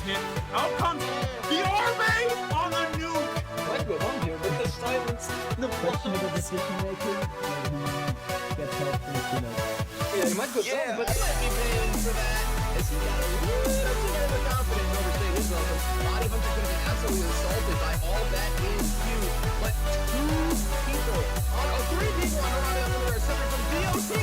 hit. Out comes the army on the nuke. What's going on here with the silence? The questionable decision making when he gets help from his teammates. Yeah, he might go down, but let me blame for that. As he got a little confident and overstayed his welcome. Body Hunter could have been absolutely assaulted by all that is you. But three people on the run are suffering from DOT.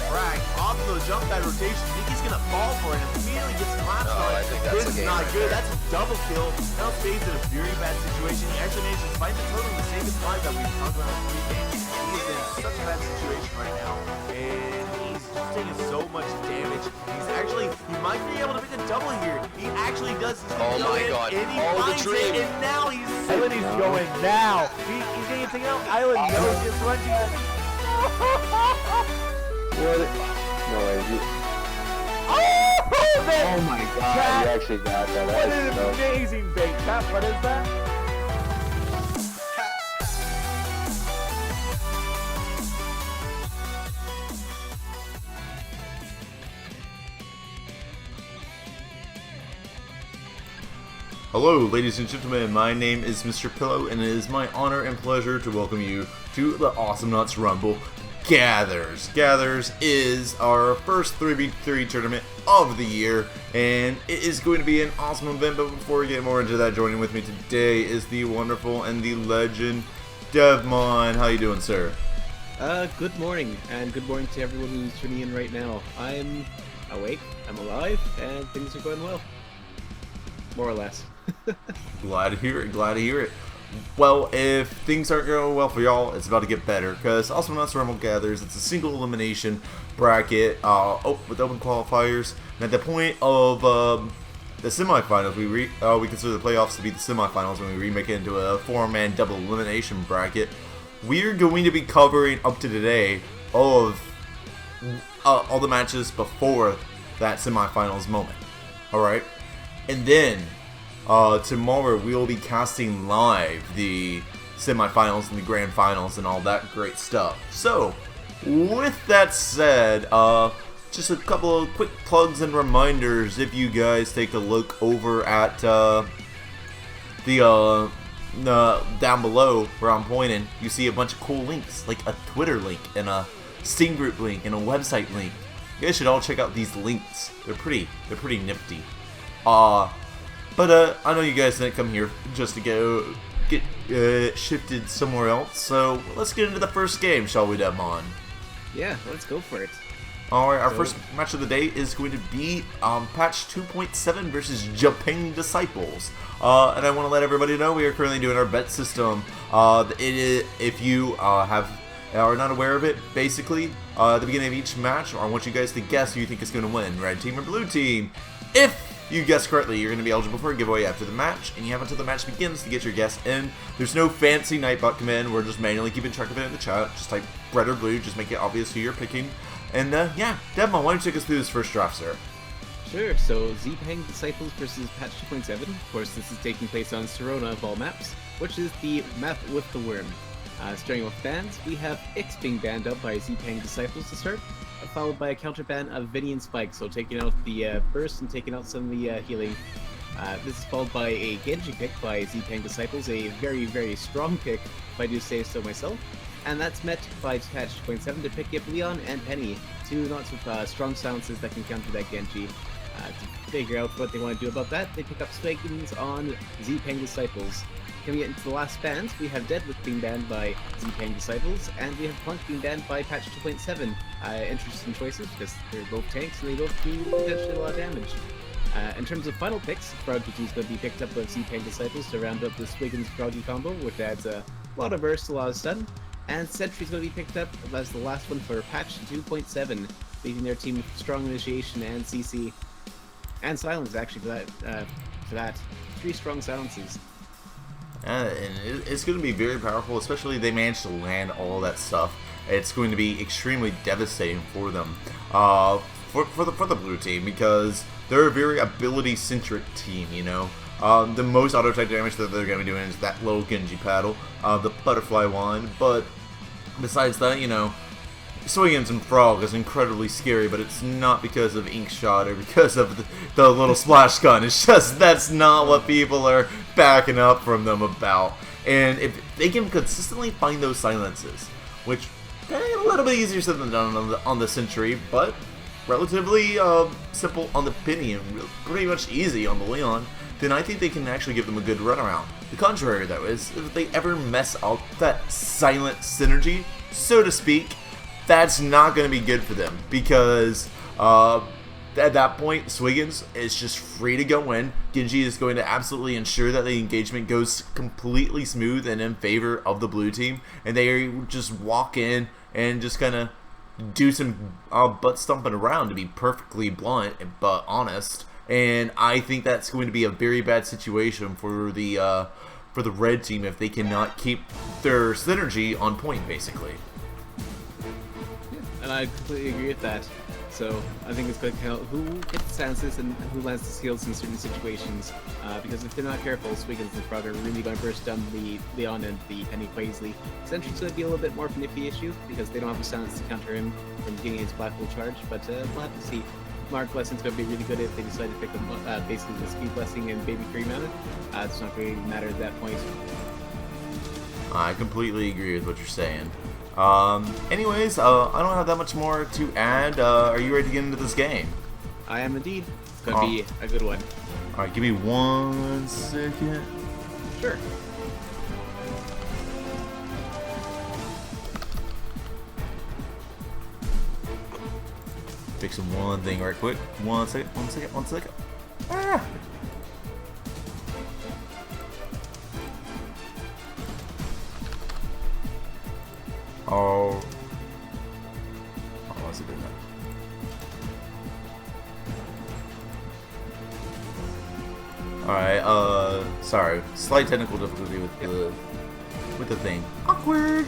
Right, off of the jump pad rotation, think he's gonna fall for it and immediately gets collapsed on it. This is not good, that's a double kill. Now stays in a very bad situation. He actually managed to find the total to save his life that we've talked about in the pregame. He is in such a bad situation right now, and he's just taking so much damage. He might be able to make a double here. He actually does. Oh my god. And he finds it, and now he's going now. He's getting taken out. Island knows this run. What? No way. Oh my god, you actually got that. What an amazing bait. What is that? Hello, ladies and gentlemen, my name is Mr. Pillow, and it is my honor and pleasure to welcome you to the Awesomenauts Rumble Gathers. Gathers is our first 3v3 tournament of the year, and it is going to be an awesome event, but before we get more into that, joining with me today is the wonderful and the legend, Devmon. How you doing, sir? Good morning, and good morning to everyone who's tuning in right now. I'm awake, I'm alive, and things are going well. More or less. Glad to hear it, glad to hear it. Well, if things aren't going well for y'all, it's about to get better, because Awesomenauts Rumble Gathers, it's a single elimination bracket with open qualifiers, and at the point of the semifinals, we consider the playoffs to be the semifinals when we remake it into a 4-man double elimination bracket. We're going to be covering up to today all the matches before that semifinals moment. Alright? And then, tomorrow we will be casting live the semifinals and the grand finals and all that great stuff. So, with that said, just a couple of quick plugs and reminders. If you guys take a look over at down below where I'm pointing, you see a bunch of cool links, like a Twitter link and a Steam group link and a website link. You guys should all check out these links. They're pretty nifty. But I know you guys didn't come here just to get shifted somewhere else, so let's get into the first game, shall we, Devmon? Yeah, let's go for it. Alright, our first match of the day is going to be patch 2.7 versus Xipang Disciples. And I want to let everybody know we are currently doing our bet system. If you are not aware of it, basically, at the beginning of each match, I want you guys to guess who you think is going to win, red team or blue team. If you guess correctly, you're going to be eligible for a giveaway after the match, and you have until the match begins to get your guess in. There's no fancy Nightbot command, we're just manually keeping track of it in the chat. Just type red or blue, just make it obvious who you're picking. And yeah, Devmon, why don't you take us through this first draft, sir? Sure, so Xipang Disciples versus patch 2.7. Of course, this is taking place on Serona of all maps, which is the map with the worm. Starting off bans, we have X being banned up by Xipang Disciples to start, followed by a counter ban of Vinny and Spike, so taking out the burst and taking out some of the healing. This is followed by a Genji pick by Xipang Disciples, a very strong pick, if I do say so myself. And that's met by patch 2.7 to pick up Leon and Penny, two not so strong silences that can counter that Genji. To figure out what they want to do about that, they pick up Swagins on Xipang Disciples. Coming into the last bans, we have Deadlift being banned by Xipang Disciples, and we have Plunk being banned by patch 2.7. Interesting choices, because they're both tanks and they both do potentially a lot of damage. In terms of final picks, Prodigy is going to be picked up by Xipang Disciples to round up the Swiggins Prodigy combo, which adds a lot of burst, a lot of stun. And Sentry's going to be picked up as the last one for patch 2.7, leaving their team with strong initiation and CC. And silence, actually, for that. 3 strong silences. And it's going to be very powerful, especially they managed to land all that stuff. It's going to be extremely devastating for them, for the blue team, because they're a very ability-centric team, you know. The most auto-type damage that they're going to be doing is that little Genji paddle, the butterfly wand, but besides that, you know, Swiggins and Frog is incredibly scary, but it's not because of Ink Shot or because of the little splash gun. It's just that's not what people are backing up from them about. And if they can consistently find those silences, which a little bit easier said than done on the Sentry, but relatively simple on the Penny and pretty much easy on the Leon, then I think they can actually give them a good runaround. The contrary, though, is if they ever mess up that silent synergy, so to speak, that's not going to be good for them, because at that point, Swiggins is just free to go in. Genji is going to absolutely ensure that the engagement goes completely smooth and in favor of the blue team, and they just walk in and just kind of do some butt stumping around, to be perfectly blunt but honest. And I think that's going to be a very bad situation for the red team if they cannot keep their synergy on point, basically. And I completely agree with that. So I think it's going to count who gets the stances and who lands the skills in certain situations. Because if they're not careful, Swiggins and Frog are really going to burst down the Leon and the Penny quite easily. Sentry's going to be a little bit more of an iffy issue because they don't have a stance to counter him from getting his Black Hole charge. But we'll have to see. Mark Blessing's going to be really good if they decide to pick them basically the Speed Blessing and Baby Free Mana. It's not going to matter at that point. I completely agree with what you're saying. Anyways, I don't have that much more to add. Are you ready to get into this game? I am indeed. It's going to be a good one. Alright, give me 1 second. Sure. Fixing one thing right quick. 1 second. Ah! Oh, what's it doing that? Alright, sorry. Slight technical difficulty with the thing. Awkward!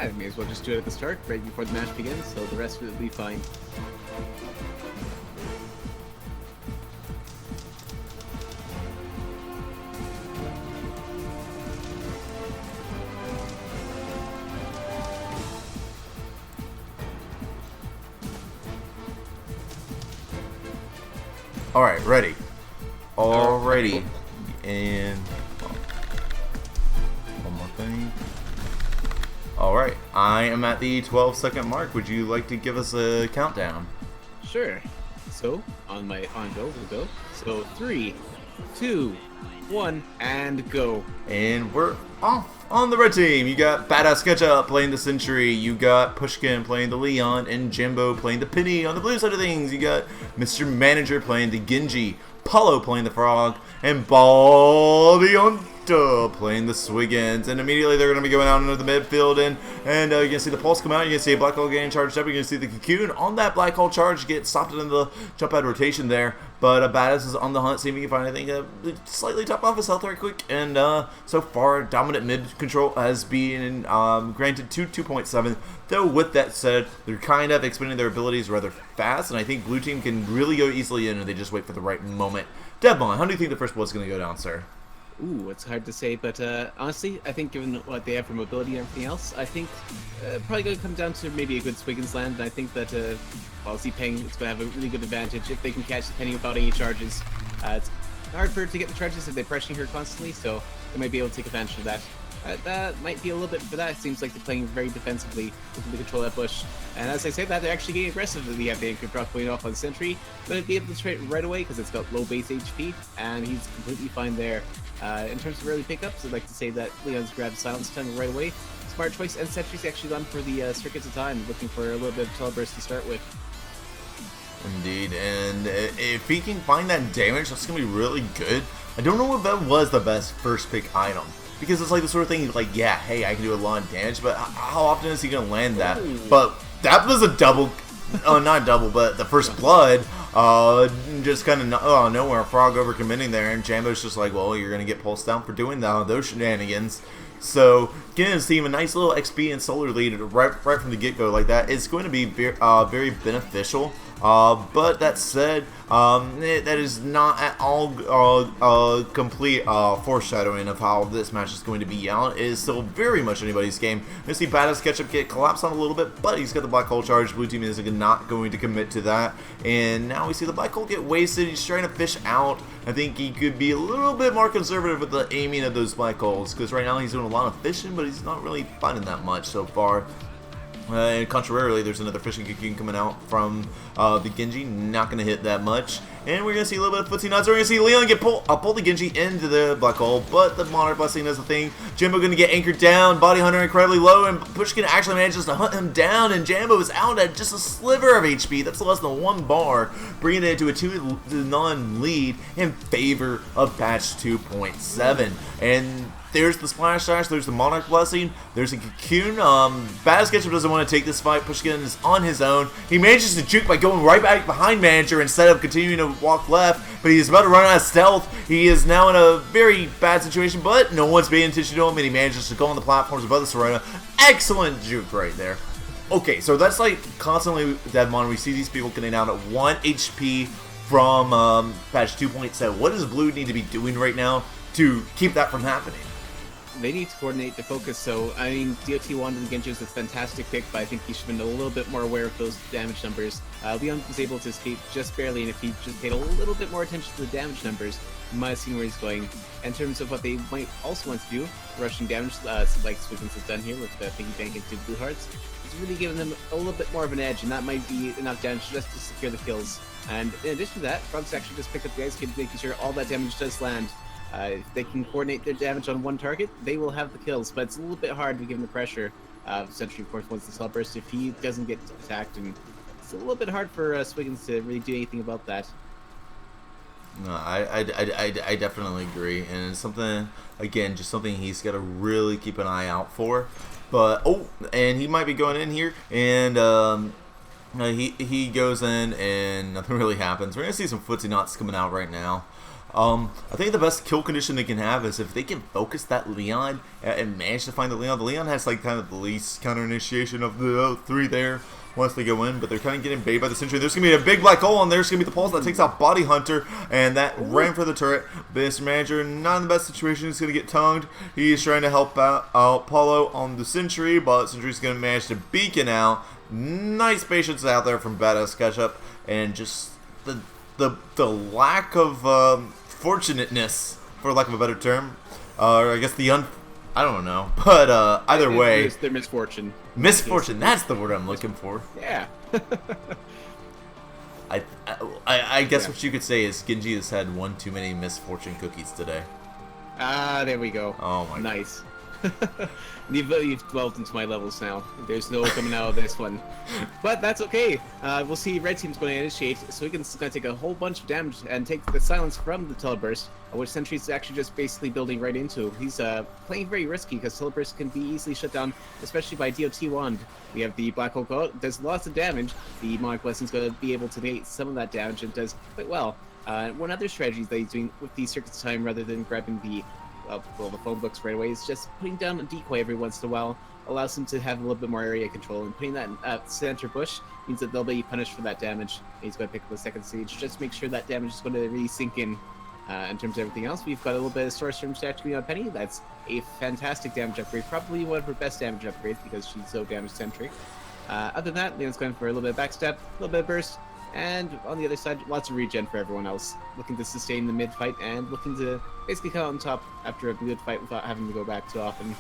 I may as well just do it at the start, right before the match begins, so the rest of it will be fine. Alright, ready. Alrighty. And one more thing. Alright, I am at the 12-second mark. Would you like to give us a countdown? Sure. So, on go, we'll go. So, 3, 2, 1, and go. And we're off. On the red team, you got Badass SketchUp playing the Sentry, you got Pushkin playing the Leon, and Jimbo playing the Penny. On the blue side of things, you got Mr. Manager playing the Genji, Paulo playing the Frog, and Baldeonta playing the Swiggins. And immediately they're going to be going out into the midfield, and you can see the Pulse come out, you can see a Black Hole getting charged up, you can see the Cocoon on that Black Hole charge get stopped in the jump pad rotation there. But Badass is on the hunt, see if he can find anything slightly top off his health right quick. And so far, dominant mid control has been granted to 2.7. Though with that said, they're kind of expending their abilities rather fast, and I think blue team can really go easily in if they just wait for the right moment. Devon, how do you think the first blood's going to go down, sir? Ooh, it's hard to say, but honestly, I think given what they have for mobility and everything else, I think probably going to come down to maybe a good Swiggins land, and I think that while Xipang is going to have a really good advantage if they can catch the Penny without any charges. It's hard for her to get the charges if they're pressuring her constantly, so they might be able to take advantage of that. That might be a little bit for that. It seems like they're playing very defensively, looking to control that bush. And as I say that, they're actually getting aggressive with the anchor drop going off on Sentry. Going to be able to trade right away because it's got low base HP, and he's completely fine there. In terms of early pickups, I'd like to say that Leon's grabbed Silence Tongue right away. Smart choice, and Sentry's actually gone for the Circuits of Time, looking for a little bit of Teleburst to start with. Indeed, and if he can find that damage, that's going to be really good. I don't know if that was the best first pick item, because it's like the sort of thing, like, yeah, hey, I can do a lot of damage, but how often is he going to land that? Ooh. But that was a double, not double, but the first blood, just kind of nowhere, Frog overcommitting there, and Jambo's just like, well, you're going to get pulsed down for doing those shenanigans. So getting his team a nice little XP and solar lead right from the get-go like that is going to be very beneficial But that said, that is not at all complete foreshadowing of how this match is going to be out. It is still very much anybody's game. You see Badass Ketchup get collapsed on a little bit, but he's got the black hole charge. Blue team is not going to commit to that. And now we see the black hole get wasted. He's trying to fish out. I think he could be a little bit more conservative with the aiming of those black holes, because right now he's doing a lot of fishing, but he's not really finding that much so far. And contrarily, there's another fishing cocoon coming out from the Genji, not going to hit that much. And we're going to see a little bit of footsie nuts. We're going to see Leon get pull the Genji into the black hole, but the Monarch Blessing is the thing. Jambo going to get anchored down, Body Hunter incredibly low, and Pushkin actually manages to hunt him down, and Jambo is out at just a sliver of HP. That's less than 1 bar, bringing it to a 2-0 lead in favor of patch 2.7. And there's the Splash Dash, there's the Monarch Blessing, there's a Cocoon. Badass Ketchup doesn't want to take this fight. Pushkin is on his own. He manages to juke by going right back behind Manager instead of continuing to walk left, but he's about to run out of stealth. He is now in a very bad situation, but no one's paying attention to him, and he manages to go on the platforms above the Serena. Excellent juke right there. Okay, so that's like constantly Deadmon. We see these people getting out at 1 HP from patch 2.7. What does Blue need to be doing right now to keep that from happening? They need to coordinate the focus, so, I mean, DOT wanted the Genji was a fantastic pick, but I think he should have been a little bit more aware of those damage numbers. Leon was able to escape just barely, and if he just paid a little bit more attention to the damage numbers, you might have seen where he's going. In terms of what they might also want to do, rushing damage, like Swiggins has done here with the piggy bank into Blue Hearts, it's really giving them a little bit more of an edge, and that might be enough damage just to secure the kills. And in addition to that, Frogs actually just picked up the Ice Kid, making sure all that damage does land. If they can coordinate their damage on one target, they will have the kills, but it's a little bit hard to give them the pressure. Sentry, of course, wants the Cell Burst if he doesn't get attacked, and it's a little bit hard for Swiggins to really do anything about that. No, I definitely agree, and it's something, again, just something he's got to really keep an eye out for. But, oh, and he might be going in here, and he goes in, and nothing really happens. We're going to see some footsie knots coming out right now. I think the best kill condition they can have is if they can focus that Leon and manage to find the Leon. The Leon has like kind of the least counter initiation of the 3 there once they go in, but they're kind of getting baited by the Sentry. There's going to be a big black hole, and there's going to be the pulse that takes out Body Hunter, and that ran for the turret. Mr. Manager, not in the best situation. He's going to get tongued. He's trying to help out Paulo on the Sentry, but Sentry's going to manage to beacon out. Nice patience out there from Badass Ketchup, and just the lack of fortunateness, for lack of a better term, or I guess I don't know, but either way, their misfortune. Misfortune, that's the word I'm looking for. Yeah. I guess what you could say is Genji has had one too many misfortune cookies today. There we go. Oh my nice. You've dwelled into my levels now. There's no coming out of this one. But that's okay. We'll see Red Team's going to initiate, so Swiggins going to take a whole bunch of damage and take the silence from the Teleburst, which Sentry's actually just basically building right into. He's playing very risky because Teleburst can be easily shut down, especially by DOT Wand. We have the Black Hole go, does lots of damage. The Monarch Blessing's going to be able to negate some of that damage and does quite well. One other strategy that he's doing with the Circuit's Time rather than grabbing the the phone books right away is just putting down a decoy every once in a while, allows them to have a little bit more area control, and putting that in center bush means that they'll be punished for that damage. And he's going to pick up the second stage just to make sure that damage is going to really sink in. In terms of everything else, we've got a little bit of Source from Statue on Penny. That's a fantastic damage upgrade, probably one of her best damage upgrades because she's so damage centric. Other than that, Leon's going for a little bit of backstep, a little bit of burst, and on the other side, lots of regen for everyone else. Looking to sustain the mid fight and looking to basically come out on top after a good fight without having to go back too often.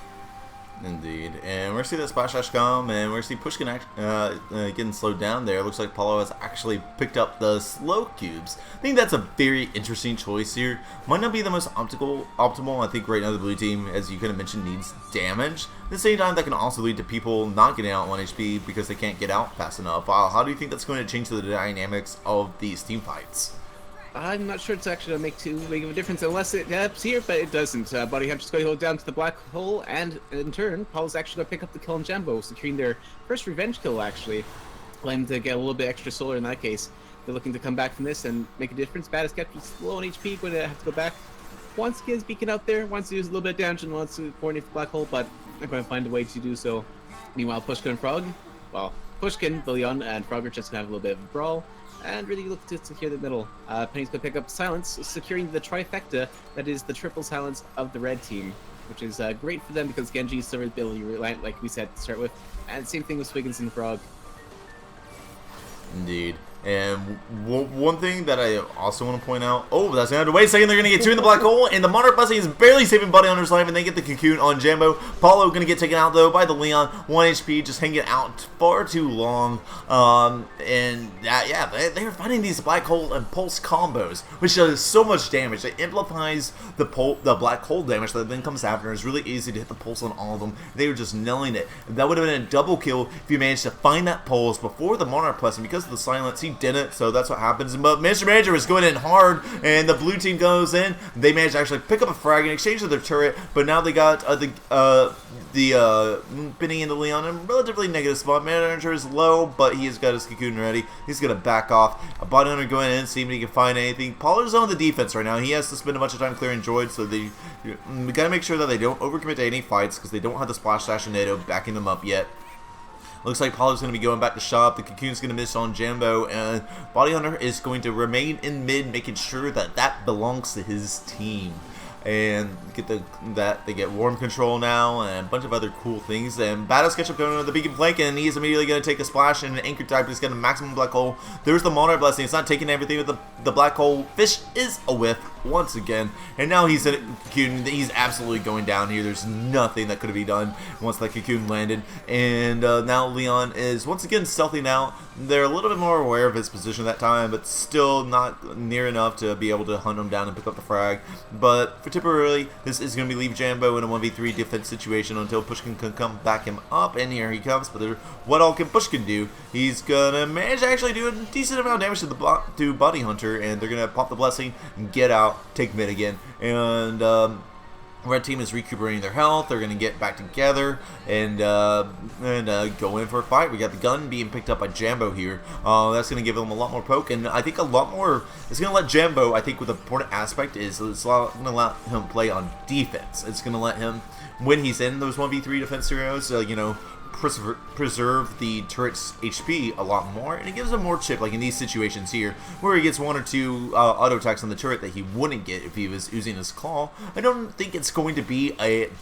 Indeed, and we're see that Splash Dash come, and we're see Pushkin getting slowed down there. Looks like Paulo has actually picked up the slow cubes. I think that's a very interesting choice here. Might not be the most optimal. I think right now the blue team, as you kind of mentioned, needs damage. At the same time, that can also lead to people not getting out 1 HP because they can't get out fast enough. How do you think that's going to change the dynamics of these team fights? I'm not sure it's actually going to make too big of a difference unless it happens here, but it doesn't. Body Hunter's going to go down to the black hole, and in turn, Paul's actually going to pick up the kill on Jambo, securing their first revenge kill, actually. Planning to get a little bit extra solar in that case. They're looking to come back from this and make a difference. Badass Captain's low on HP, going to have to go back. Wants to get his beacon out there, wants to use a little bit of damage and wants to coordinate the black hole, but they're going to find a way to do so. Meanwhile, Pushkin and Frog, well, Pushkin, Leon, and Frog are just going to have a little bit of a brawl. and really look to secure the middle. Penny's going to pick up Silence, securing the trifecta that is the triple silence of the red team, which is great for them because Genji's survivability reliant, like we said to start with, and same thing with Swiggins and Frog. Indeed. And one thing that I also want to point out, that's going to have to wait a second, they're going to get 2 in the black hole, and the Monarch Blessing is barely saving Buddy Hunter's life, and they get the Cocoon on Jambo. Paulo going to get taken out, though, by the Leon, 1 HP, just hanging out far too long, and they're finding these black hole and pulse combos, which does so much damage. It amplifies the black hole damage that then comes after. It's really easy to hit the pulse on all of them. They were just nailing it. That would have been a double kill if you managed to find that pulse before the Monarch Blessing. Because of the silence, he didn't, so that's what happens. But Mr. Manager was going in hard, and the blue team goes in. They managed to actually pick up a frag in exchange for their turret, but now they got Benny and the Leon in a relatively negative spot. Manager is low, but he has got his Cocoon ready. He's going to back off. A Body Hunter going in, see if he can find anything. Pollard's on the defense right now. He has to spend a bunch of time clearing droids, so we got to make sure that they don't overcommit to any fights, because they don't have the Splash Dash and NATO backing them up yet. Looks like Pollard's going to be going back to shop. The Cocoon's going to miss on Jambo, and Body Hunter is going to remain in mid, making sure that that belongs to his team. And they get warm control now and a bunch of other cool things. And Battle Sketchup going into the beacon flank, and he's immediately going to take a splash and an anchor type. He's getting a maximum black hole. There's the Monarch Blessing. It's not taking everything with the black hole. Fish is a whiff once again, and now he's in Cocoon. He's absolutely going down here. There's nothing that could have been done once that Cocoon landed. And now Leon is once again stealthing out. They're a little bit more aware of his position that time, but still not near enough to be able to hunt him down and pick up the frag. But for temporarily, this is going to be leave Jambo in a 1v3 defense situation until Pushkin can come back him up, and here he comes. But what all can Pushkin do? He's going to manage to actually do a decent amount of damage to Body Hunter, and they're going to pop the Blessing and get out, take mid again, and red team is recuperating their health. They're going to get back together and go in for a fight. We got the gun being picked up by Jambo here. That's going to give them a lot more poke, and I think a lot more. It's going to let Jambo, I think, with the important aspect is it's going to let him play on defense. It's going to let him, when he's in those 1v3 defense scenarios, preserve the turret's HP a lot more, and it gives him more chip, like in these situations here, where he gets 1 or 2 auto attacks on the turret that he wouldn't get if he was using his claw. I don't think it's going to be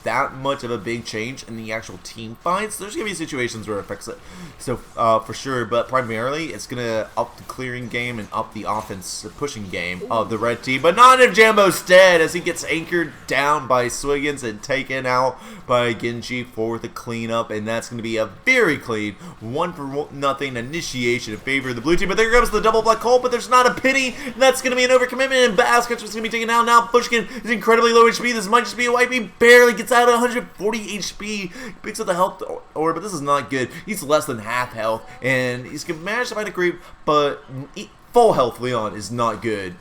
that much of a big change in the actual team fights. There's going to be situations where it affects it, so for sure, but primarily it's going to up the clearing game and up the offense pushing game of the red team, but not if Jambo's dead, as he gets anchored down by Swiggins and taken out by Genji for the cleanup, and that's going to be a very clean 1-0 initiation in favor of the blue team. But there comes the double black hole, but there's not a penny, and that's going to be an overcommitment, and Basket's going to be taken out. Now Pushkin is incredibly low HP. This might just be a wipe. He barely gets out at 140 HP. Picks up the health orb, but this is not good. He's less than half health, and he's going to manage to find a creep, but full health Leon is not good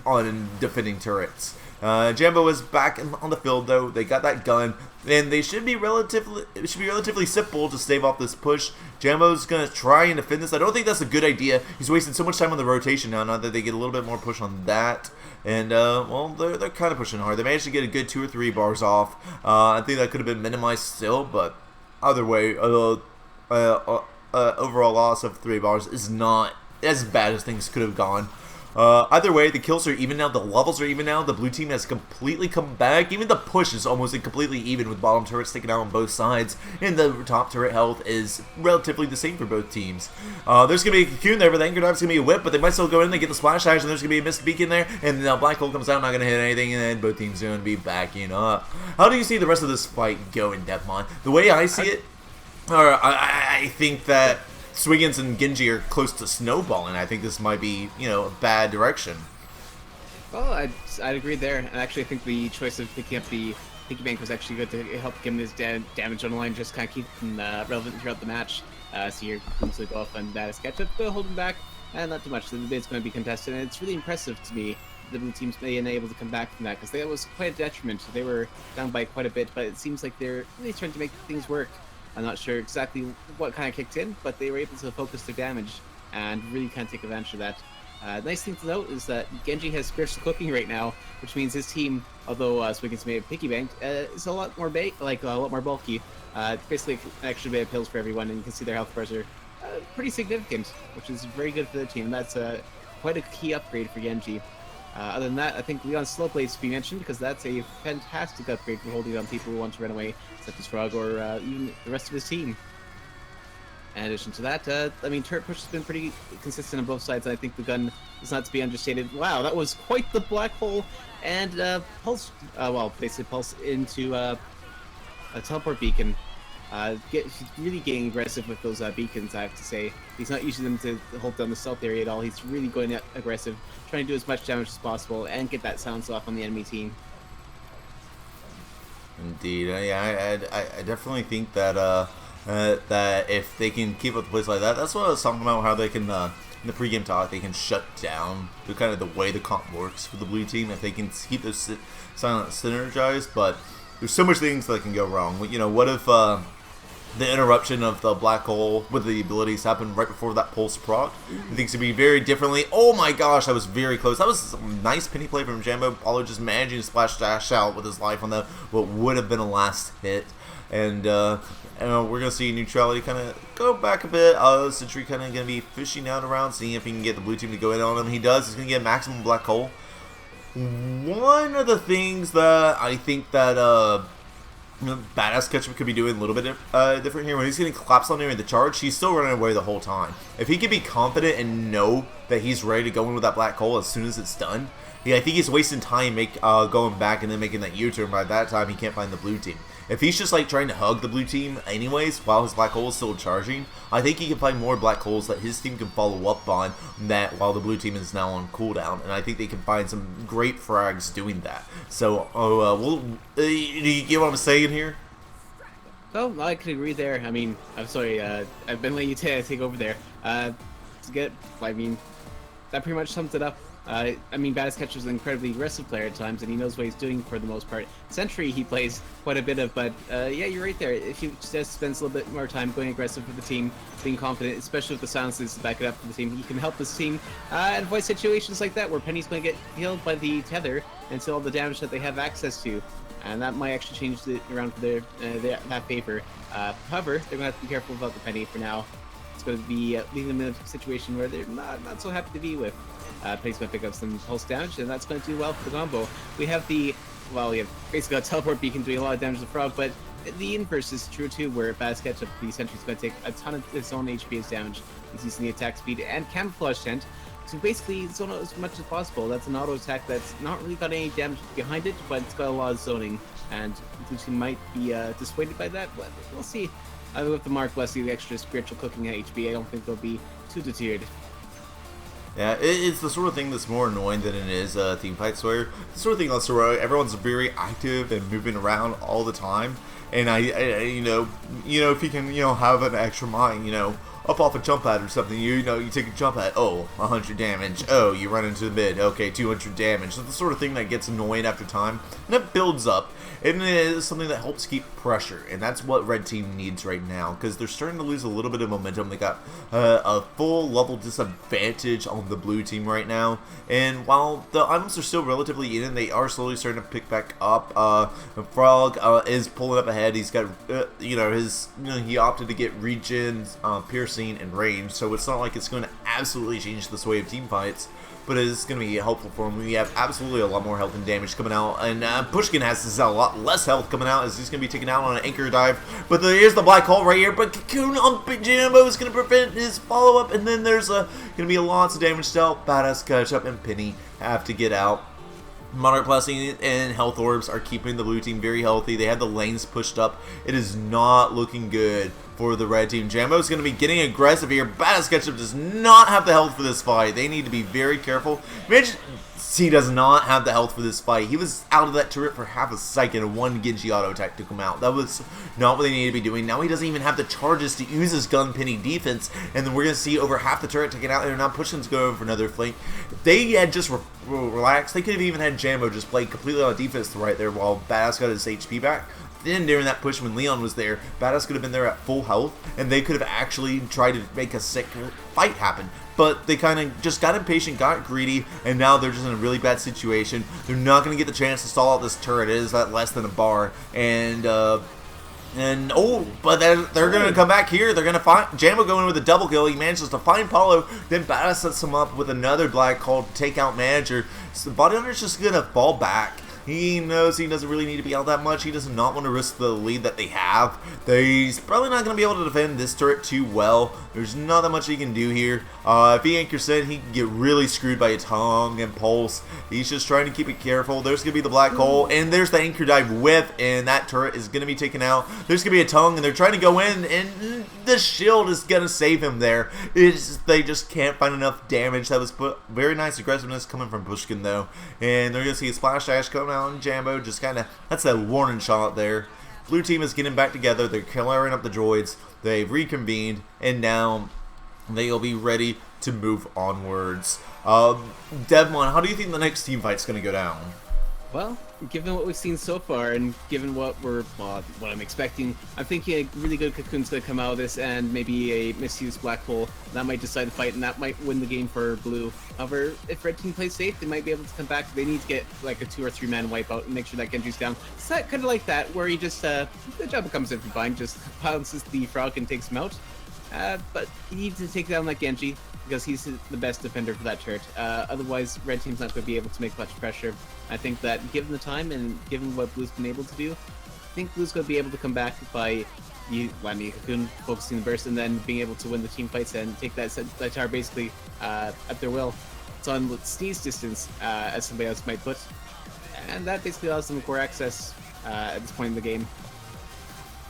on defending turrets. Jambo is back on the field though. They got that gun, and it should be relatively simple to stave off this push. Jambo's gonna try and defend this. I don't think that's a good idea. He's wasting so much time on the rotation now that they get a little bit more push on that. And well, they're kind of pushing hard. They managed to get a good 2 or 3 bars off. I think that could have been minimized still, but either way, overall loss of 3 bars is not as bad as things could have gone. Either way, the kills are even now, the levels are even now, the blue team has completely come back, even the push is almost completely even with bottom turrets taken out on both sides, and the top turret health is relatively the same for both teams. There's going to be a Cocoon there, but the anchor dive's going to be a whip, but they might still go in, they get the splash dash, and there's going to be a missed beacon there, and the black hole comes out, not going to hit anything, and then both teams are going to be backing up. How do you see the rest of this fight going, Devmon? The way I see it, I think that Swiggins and Genji are close to snowballing. I think this might be, a bad direction. Well, I'd agree there. And actually, I think the choice of picking up the Piggy Bank was actually good to help give him his damage on the line, just kind of keep him relevant throughout the match. So you're going to go off on that sketch up, but hold him back, and not too much. The mid's going to be contested, and it's really impressive to me the blue team's being able to come back from that, because that was quite a detriment. They were down by quite a bit, but it seems like they're really trying to make things work. I'm not sure exactly what kind of kicked in, but they were able to focus their damage and really kind of take advantage of that. Nice thing to note is that Genji has spiritual cooking right now, which means his team, although Swiggins may have piggy banked, is a lot more bulky. It's basically an extra bit of pills for everyone, and you can see their health bars are pretty significant, which is very good for the team. That's quite a key upgrade for Genji. Other than that, I think Leon's slow blades to be mentioned because that's a fantastic upgrade for holding on people who want to run away, such as Frog or even the rest of his team. In addition to that, I mean, turret push has been pretty consistent on both sides. I think the gun is not to be understated. Wow, that was quite the black hole, and pulse, well, basically pulse into a teleport beacon. He's really getting aggressive with those beacons, I have to say. He's not using them to hold down the stealth area at all. He's really going aggressive, trying to do as much damage as possible and get that silence off on the enemy team. Indeed, yeah, I definitely think that that if they can keep up the plays like that, that's what I was talking about. How they can in the pregame talk, they can shut down the kind of the way the comp works for the blue team if they can keep those silent synergized. But there's so much things that can go wrong. You know, what if the interruption of the black hole with the abilities happened right before that pulse proc? Things would be very differently. Oh my gosh, that was very close. That was a nice penny play from Jambo. Paulo just managing to splash dash out with his life on the what would have been a last hit. And we're going to see neutrality kind of go back a bit. Sentry kind of going to be fishing out around, seeing if he can get the blue team to go in on him. He does. He's going to get maximum black hole. One of the things that I think that Badass Ketchup could be doing a little bit different here, when he's getting collapsed on during the charge, he's still running away the whole time. If he could be confident and know that he's ready to go in with that black hole as soon as it's done, yeah, I think he's wasting time going back and then making that U-turn. By that time, he can't find the blue team. If he's just like trying to hug the blue team anyways while his black hole is still charging, I think he can find more black holes that his team can follow up on that while the blue team is now on cooldown, and I think they can find some great frags doing that. So, do you get what I'm saying here? Oh, I can agree there. I mean, I'm sorry, I've been letting you take over there. I mean, that pretty much sums it up. I mean, Badass Ketchup is an incredibly aggressive player at times, and he knows what he's doing for the most part. Sentry he plays quite a bit of, but yeah, you're right there. If he just spends a little bit more time going aggressive for the team, being confident, especially with the silences to back it up for the team, he can help this team and avoid situations like that where Penny's going to get healed by the tether and see all the damage that they have access to. And that might actually change it around for that favor. However, they're going to have to be careful about the Penny for now. It's going to be leaving them in a situation where they're not so happy to be with. Penny's going to pick up some pulse damage, and that's going to do well for the combo. We have basically a teleport beacon doing a lot of damage to the Frog, but the inverse is true too, where Badass Ketchup, the Sentry's going to take a ton of his own HP as damage. He's using the attack speed and camouflage tent to basically zone out as much as possible. That's an auto attack that's not really got any damage behind it, but it's got a lot of zoning, and he might be dissuaded by that, but we'll see. With the Mark Leslie, the extra spiritual cooking HP, I don't think they'll be too deterred. Yeah, it's the sort of thing that's more annoying than it is team fights, where the sort of thing that's where everyone's very active and moving around all the time, and I you know if you can have an extra mind, up off a jump pad or something, you take a jump pad, oh, 100 damage, oh, you run into the mid, okay, 200 damage. That's the sort of thing that gets annoying after time, and it builds up, and it is something that helps keep pressure, and that's what Red Team needs right now, because they're starting to lose a little bit of momentum. They got a full level disadvantage on the blue team right now, and while the items are still relatively in, they are slowly starting to pick back up. Frog is pulling up ahead. He's got, he opted to get regions, piercing, and range, so it's not like it's going to absolutely change this way of team fights, but it is going to be helpful for him. We have absolutely a lot more health and damage coming out, and Pushkin has a lot less health coming out as he's going to be taken out on an anchor dive, but here's the black hole right here, but Cocoon on Jambo is going to prevent his follow-up, and then there's going to be lots of damage to help. Badass Ketchup and Penny have to get out. Monarch Blessing and Health Orbs are keeping the blue team very healthy. They have the lanes pushed up. It is not looking good for the red team. Jambo's going to be getting aggressive here. Badass Ketchup does not have the health for this fight. They need to be very careful. He does not have the health for this fight. He was out of that turret for half a second, and one Genji auto attack took him out. That was not what they needed to be doing. Now he doesn't even have the charges to use his gun Penny defense, and then we're going to see over half the turret taken out, and now Pushkin's going for another flank. If they had just relaxed, they could have even had Jambo just play completely on defense right there while Badass got his HP back. Then during that push when Leon was there, Badass could have been there at full health, and they could have actually tried to make a sick fight happen. But they kind of just got impatient, got greedy, and now they're just in a really bad situation. They're not going to get the chance to stall out this turret. It is at less than a bar, and And but they're gonna come back here. They're gonna find Jambo going with a double kill. He manages to find Paulo, then Bada sets him up with another black call to take out Manager. So Body Hunter's just gonna fall back. He knows he doesn't really need to be out that much. He does not want to risk the lead that they have. He's probably not going to be able to defend this turret too well. There's not that much he can do here. If he anchors in, he can get really screwed by a tongue and pulse. He's just trying to keep it careful. There's going to be the black hole, and there's the anchor dive whip, and that turret is going to be taken out. There's going to be a tongue, and they're trying to go in, and the shield is going to save him there. They just can't find enough damage. That was very nice aggressiveness coming from Pushkin, though. And they're going to see a splash dash coming out on Jambo. Just kind of, that's that warning shot there. Blue team is getting back together. They're clearing up the droids. They've reconvened, and now they'll be ready to move onwards. Devmon, how do you think the next team fight's going to go down? Well, given what we've seen so far, and given what what I'm expecting, I'm thinking a really good Cocoon's going to come out of this, and maybe a misused Black Hole. That might decide the fight, and that might win the game for Blue. However, if Red Team plays safe, they might be able to come back. They need to get like a 2 or 3 man wipeout and make sure that Genji's down. It's that kind of like that, where he just, the job comes in from behind, just balances the frog and takes him out. But he needs to take down that Genji, because he's the best defender for that turret. Otherwise, Red Team's not going to be able to make much pressure. I think that given the time and given what Blue's been able to do, I think Blue's going to be able to come back by landing a Cocoon, focusing the burst, and then being able to win the team fights and take that tower basically at their will. It's on sneeze distance, as somebody else might put. And that basically allows them core access at this point in the game.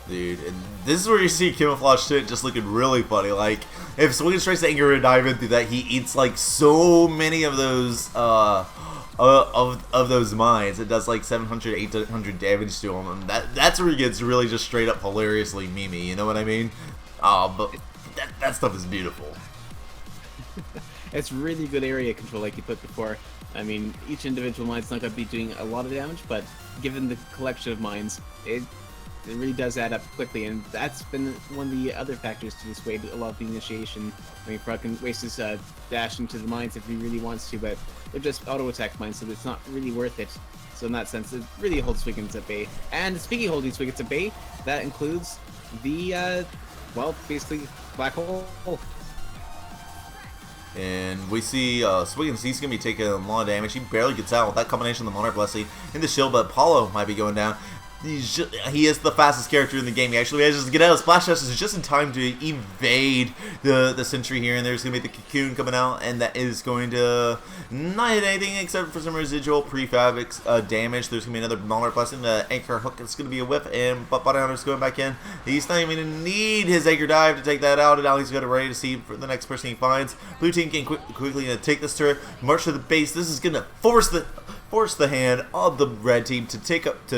Dude, and this is where you see Camouflage shit just looking really funny. Like, if Swingin' tries to anger and dive into that, he eats like so many of those of those mines. It does like 700, 800 damage to him, and that's where he gets really just straight up hilariously memey. You know what I mean? But that stuff is beautiful. It's really good area control, like you put before. I mean, each individual mine's not going to be doing a lot of damage, but given the collection of mines, it really does add up quickly, and that's been one of the other factors to dissuade a lot of the initiation. I mean, Frog can waste his dash into the mines if he really wants to, but they're just auto-attack mines, so it's not really worth it. So in that sense, it really holds Swiggins at bay. And speaking of holding Swiggins at bay, that includes the, well, basically, Black Hole. And we see Swiggins, he's going to be taking a lot of damage. He barely gets out with that combination of the Monarch Blessing and the shield, but Paulo might be going down. He is the fastest character in the game. He actually manages to get out of Splash Dash just in time to evade the Sentry here, and there's going to be the Cocoon coming out, and that is going to not hit anything except for some residual prefab damage. There's going to be another Monarch Blessing. The Anchor Hook is going to be a whiff, and Body Hunter's going back in. He's not even going to need his Anchor Dive to take that out, and now he's got it ready to see for the next person he finds. Blue Team can quickly take this turret, march to the base. This is going to force the hand of the Red Team to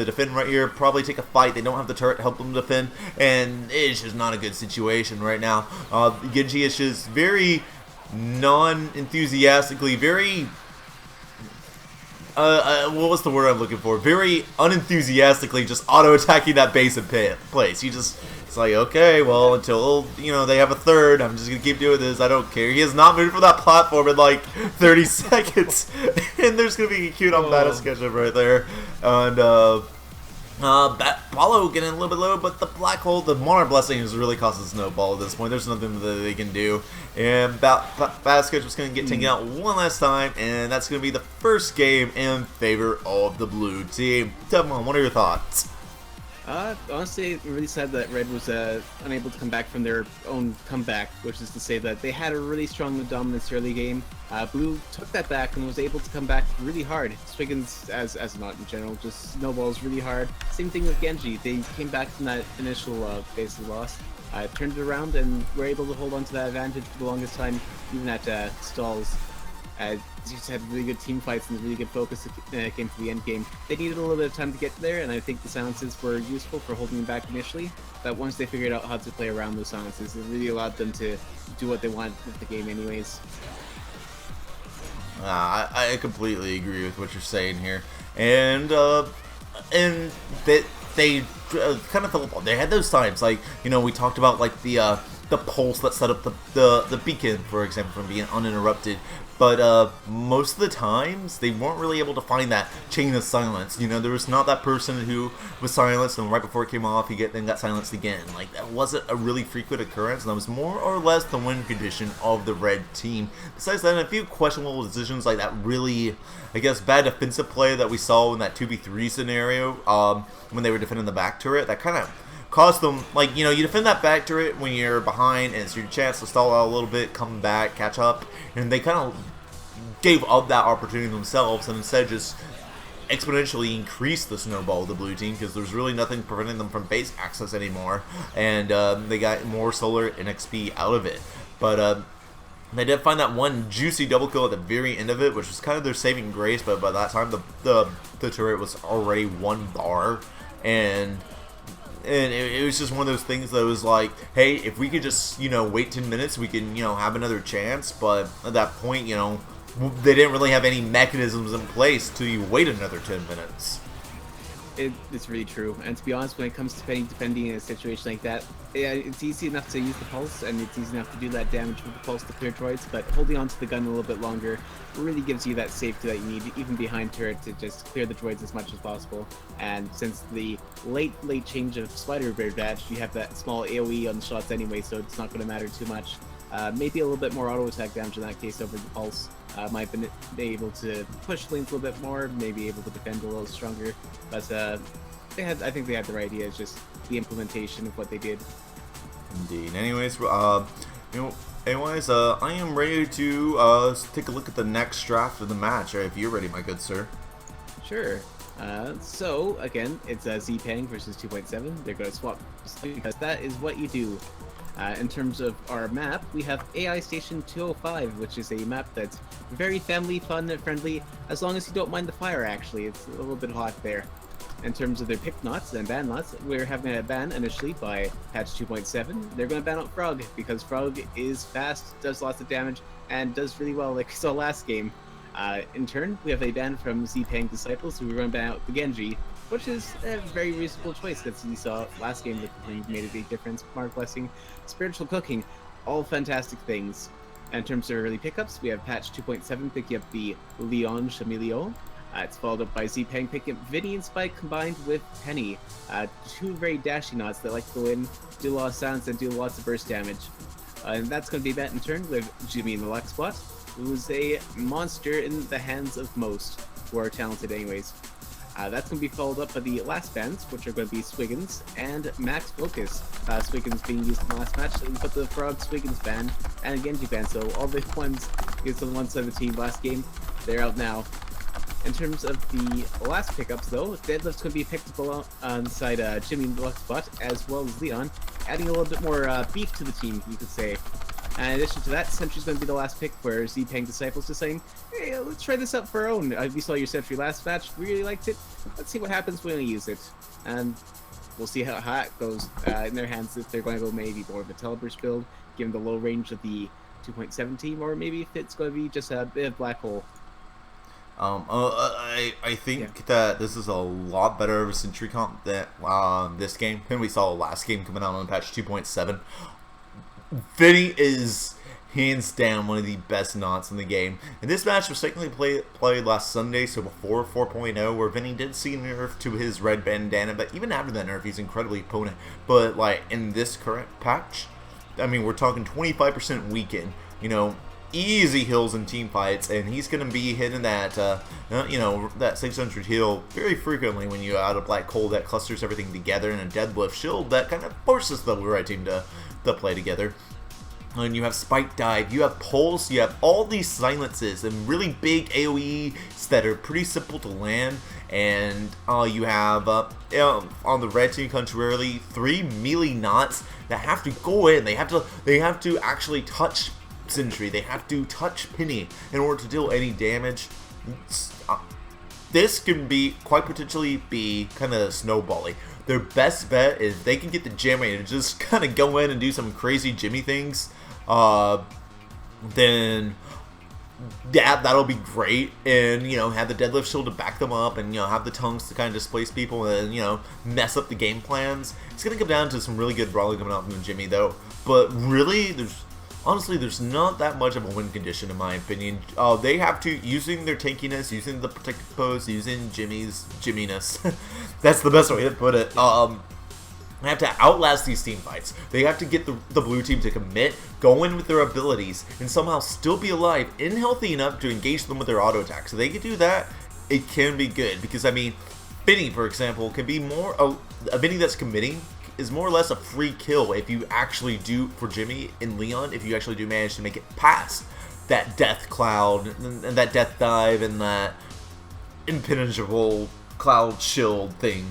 defend right here, probably take a fight. They don't have the turret to help them defend, and it's just not a good situation right now. Genji is just very non-enthusiastically, very what was the word I'm looking for? Very unenthusiastically just auto-attacking that base in place. It's like, okay, well, until, you know, they have a third, I'm just going to keep doing this. I don't care. He has not moved from that platform in like 30 seconds. And there's going to be a cute on Bada sketchup right there. And, Paulo getting a little bit low, but the Black Hole, the Monarch Blessing has really caused a snowball at this point. There's nothing that they can do. And Bada sketchup's going to get taken out one last time, and that's going to be the first game in favor of the Blue Team. Devmon, what are your thoughts? Honestly, I'm really sad that Red was unable to come back from their own comeback, which is to say that they had a really strong dominance early game. Blue took that back and was able to come back really hard. Swiggins, as not in general, just snowballs really hard. Same thing with Genji. They came back from that initial basically loss, turned it around, and were able to hold on to that advantage for the longest time, even at stalls. Just had really good team fights and really good focus came to the end game. They needed a little bit of time to get there, and I think the silences were useful for holding them back initially. But once they figured out how to play around those silences, it really allowed them to do what they want with the game anyways. I completely agree with what you're saying here. And they kind of fell apart. They had those times, like, you know, we talked about like the the pulse that set up the beacon, for example, from being uninterrupted. But most of the times, they weren't really able to find that chain of silence. You know, there was not that person who was silenced, and right before it came off, then got silenced again. Like, that wasn't a really frequent occurrence, and that was more or less the win condition of the red team. Besides that, a few questionable decisions, like that really, I guess, bad defensive play that we saw in that 2v3 scenario when they were defending the back turret, that kind of caused them, like, you know, you defend that back turret when you're behind, and it's your chance to stall out a little bit, come back, catch up, and they kind of gave up that opportunity themselves, and instead just exponentially increased the snowball of the blue team, because there's really nothing preventing them from base access anymore, and they got more solar and XP out of it. But they did find that one juicy double kill at the very end of it, which was kind of their saving grace, but by that time the turret was already 1 bar, and it was just one of those things that was like, hey, if we could just, you know, wait 10 minutes, we can, you know, have another chance. But at that point, you know, they didn't really have any mechanisms in place to wait another 10 minutes. It's really true. And to be honest, when it comes to defending in a situation like that, it's easy enough to use the pulse, and it's easy enough to do that damage with the pulse to clear droids, but holding onto the gun a little bit longer really gives you that safety that you need, even behind turret, to just clear the droids as much as possible. And since the late change of Spider Bird badge, you have that small AoE on the shots anyway, so it's not going to matter too much. Maybe a little bit more auto attack damage in that case over the pulse. Might have been able to push lanes a little bit more, maybe able to defend a little stronger, but I think they had the right idea. It's just the implementation of what they did. Indeed. Anyways, you know, I am ready to take a look at the next draft of the match. If you're ready, my good sir. Sure. So again, it's Xipang versus 2.7. They're going to swap because that is what you do. In terms of our map, we have AI Station 205, which is a map that's very family fun and friendly, as long as you don't mind the fire. Actually, it's a little bit hot there. In terms of their pick knots and ban knots, we're having a ban initially by patch 2.7. They're going to ban out Frog, because Frog is fast, does lots of damage, and does really well like we saw last game. In turn, we have a ban from Xipang Disciples, who we're going to ban out the Genji, which is a very reasonable choice, because you saw last game that he made a big difference. Mark Blessing, Spiritual Cooking, all fantastic things. And in terms of early pickups, we have patch 2.7 picking up the Leon Chameleon. It's followed up by Xipang picking up Vinny and Spike combined with Penny. 2 very dashy knots that like to go in, do a lot of silence, and do lots of burst damage. And that's going to be met in turn with Jimmy in the Lux spot, who's a monster in the hands of most, who are talented anyways. That's going to be followed up by the last bans, which are going to be Swiggins and Max Focus. Swiggins being used in the last match, but the Frog Swiggins ban and a Genji ban, so all the ones used on one side of the team last game, they're out now. In terms of the last pickups though, Deadlift's going to be picked up alongside Jimmy in the Lux spot, as well as Leon, adding a little bit more beef to the team, you could say. And in addition to that, Sentry's going to be the last pick, where Xipang Disciples is saying, hey, let's try this out for our own. We saw your Sentry last match, really liked it. Let's see what happens when we use it. And we'll see how it goes in their hands, if they're going to go maybe more of a Teleburst build, given the low range of the 2.7 team, or maybe if it's going to be just a bit of black hole. I think that this is a lot better of a Sentry comp than this game than we saw last game coming out on patch 2.7. Vinny is hands down one of the best knots in the game, and this match was technically played last Sunday, so before 4.0, where Vinny did see a nerf to his red bandana, but even after that nerf, he's incredibly potent. But like in this current patch, I mean, we're talking 25% weaken, you know, easy hills in team fights, and he's going to be hitting that, you know, that 600 heal very frequently when you add a black hole that clusters everything together, and a deadlift shield that kind of forces the right team to play together. And you have Spike Dive, you have Pulse, you have all these silences and really big AoEs that are pretty simple to land. And you have, on the red team, contrarily, 3 melee knots that have to go in. They have to actually touch Sentry. They have to touch Penny in order to deal any damage. This can be quite potentially be kind of snowbally. Their best bet is they can get the Jimmy to just kind of go in and do some crazy Jimmy things. Then that'll be great, and have the deadlift shield to back them up, and have the tongues to kind of displace people and mess up the game plans. It's gonna come down to some really good brawling coming out from Jimmy though, but really honestly there's not that much of a win condition in my opinion. They have to, using their tankiness, using the protective pose, using Jimmy's Jimminess. That's the best way to put it. They have to outlast these team fights. They have to get the blue team to commit, go in with their abilities, and somehow still be alive and healthy enough to engage them with their auto attack. So they can do that, it can be good. Because, I mean, Vinny, for example, can be more... A Vinny that's committing is more or less a free kill if you actually do, for Jimmy and Leon, if you actually do manage to make it past that death cloud, and that death dive, and that impenetrable cloud shield thing.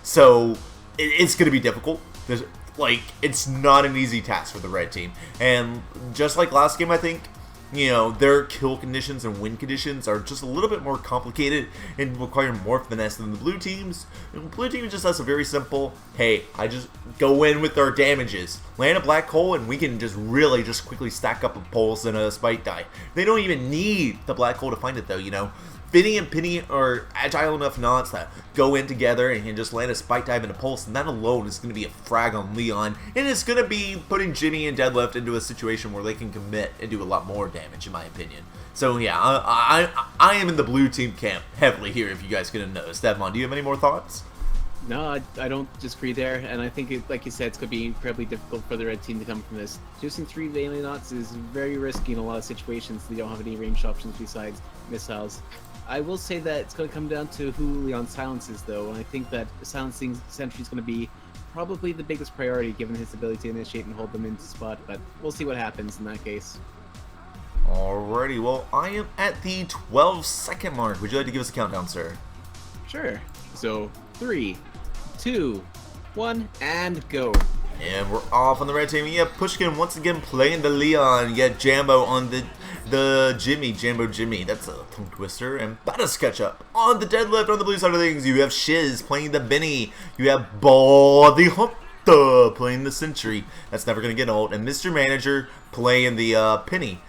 So... it's going to be difficult. It's not an easy task for the red team. And just like last game, I think, their kill conditions and win conditions are just a little bit more complicated and require more finesse than the blue teams. And the blue team just has a very simple, hey, I just go in with our damages, land a black hole, and we can just really just quickly stack up a pulse and a spike die. They don't even need the black hole to find it though, Vinny and Penny are agile enough knots that go in together and can just land a spike dive and a pulse, and that alone is going to be a frag on Leon, and it's going to be putting Jimmy and Deadlift into a situation where they can commit and do a lot more damage, in my opinion. So yeah, I am in the blue team camp heavily here, if you guys couldn't notice. Devmon, do you have any more thoughts? No, I don't disagree there, and I think, like you said, it's going to be incredibly difficult for the red team to come from this. Choosing 3 Awesomenauts is very risky in a lot of situations. They don't have any range options besides missiles. I will say that it's going to come down to who Leon silences, though, and I think that silencing Sentry is going to be probably the biggest priority given his ability to initiate and hold them into spot, but we'll see what happens in that case. Alrighty, well, I am at the 12-second mark. Would you like to give us a countdown, sir? Sure. So, 3, 2, 1, and go. And we're off on the red team. Yeah, Pushkin once again playing the Leon. Yeah, Jambo on the Jimmy, Jambo Jimmy. That's a tongue twister. And Butterscotch up on the deadlift on the blue side of things. You have Shiz playing the Benny. You have Ball the Hunter playing the Sentry. That's never going to get old. And Mr. Manager playing the Penny.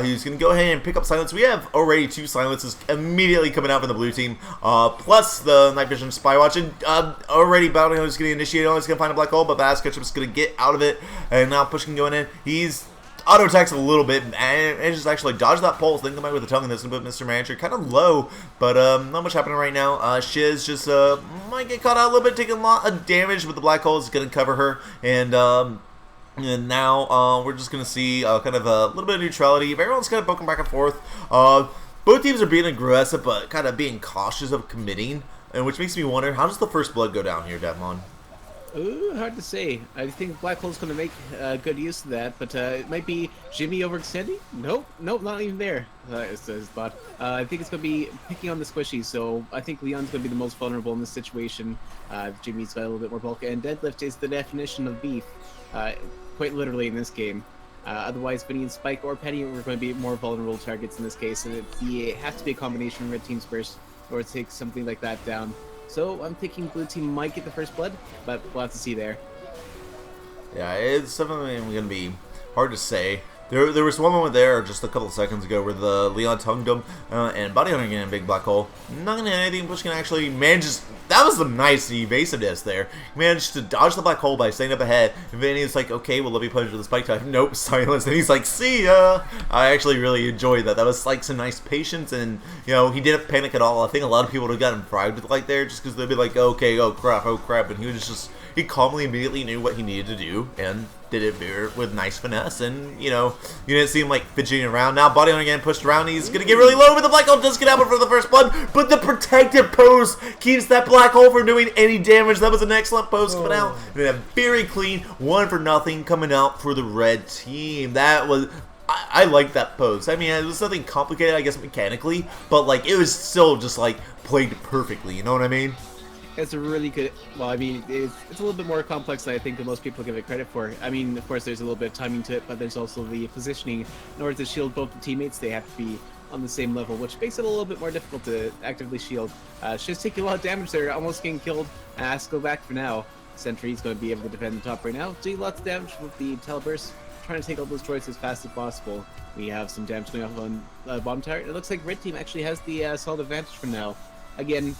He's going to go ahead and pick up silence. We have already 2 silences immediately coming out from the blue team, plus the night vision spy watch. And already Bounty Hunter is going to initiate on. He's going to find a black hole, but Butterscotch is going to get out of it. And now Pushkin going in. He's auto attacks a little bit and just actually dodge that pulse, then come back with a tongue, and this and put Mr. Manager kind of low, but not much happening right now. Shiz just might get caught out a little bit, taking a lot of damage, but the black hole is going to cover her, and now we're just going to see kind of a little bit of neutrality. Everyone's kind of poking back and forth. Both teams are being aggressive, but kind of being cautious of committing, and which makes me wonder, how does the first blood go down here, Devmon? Ooh, hard to say. I think Black Hole's going to make good use of that, but it might be Jimmy overextending? Nope, not even there. It's his thought. I think it's going to be picking on the squishy, so I think Leon's going to be the most vulnerable in this situation. Jimmy's got a little bit more bulk, and Deadlift is the definition of beef, quite literally in this game. Otherwise, Vinny and Spike or Penny are going to be more vulnerable targets in this case, and it has to be a combination of red teams first, or take something like that down. So I'm thinking blue team might get the first blood, but we'll have to see there. Yeah, it's definitely going to be hard to say. There was one moment there just a couple of seconds ago where the Leon tongued him and Body Hunter getting a big black hole. Not going to hit anything. Pushkin actually manages. That was some nice evasiveness there. He managed to dodge the black hole by staying up ahead. And then he's like, okay, well, let me punch with the spike type. Nope, silence. And he's like, see ya. I actually really enjoyed that. That was like some nice patience, and he didn't panic at all. I think a lot of people would have gotten fried with like there just because they'd be like, okay, oh crap. And he was just, he calmly immediately knew what he needed to do and did it with nice finesse, and you didn't see him like fidgeting around. Now Body Hunter again pushed around. He's gonna get really low, but the black hole does get out for the first blood. But the protective pose keeps that black hole from doing any damage. That was an excellent pose coming out, and a very clean 1-for-0 coming out for the red team. That was. I like that pose. I mean, it was nothing complicated, I guess, mechanically, but like it was still just like played perfectly. You know what I mean? It's a really good, well, I mean, it's a little bit more complex than I think that most people give it credit for. I mean, of course, there's a little bit of timing to it, but there's also the positioning. In order to shield both the teammates, they have to be on the same level, which makes it a little bit more difficult to actively shield. Shiz taking a lot of damage there, almost getting killed. Has to go back for now. Sentry's going to be able to defend the top right now. Doing lots of damage with the teleburst. trying to take all those droids as fast as possible. We have some damage going off on bottom tower. It looks like red team actually has the solid advantage for now. Again,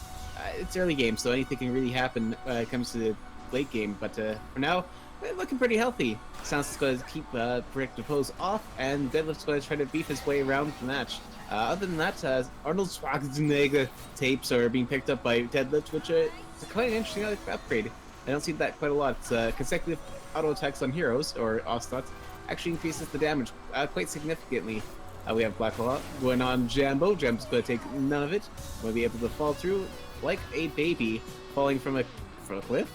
it's early game, so anything can really happen when it comes to the late game. But for now, we're looking pretty healthy. Sounds is going to keep projectile pose off, and Deadlift's going to try to beef his way around the match. Other than that, Arnold Schwarzenegger tapes are being picked up by Deadlift, which is quite an interesting upgrade. I don't see that quite a lot. Consecutive auto attacks on heroes, or Ocelot, actually increases the damage quite significantly. We have Black Hole going on Jambo. Jambo's going to take none of it. We'll be able to fall through like a baby falling from a cliff,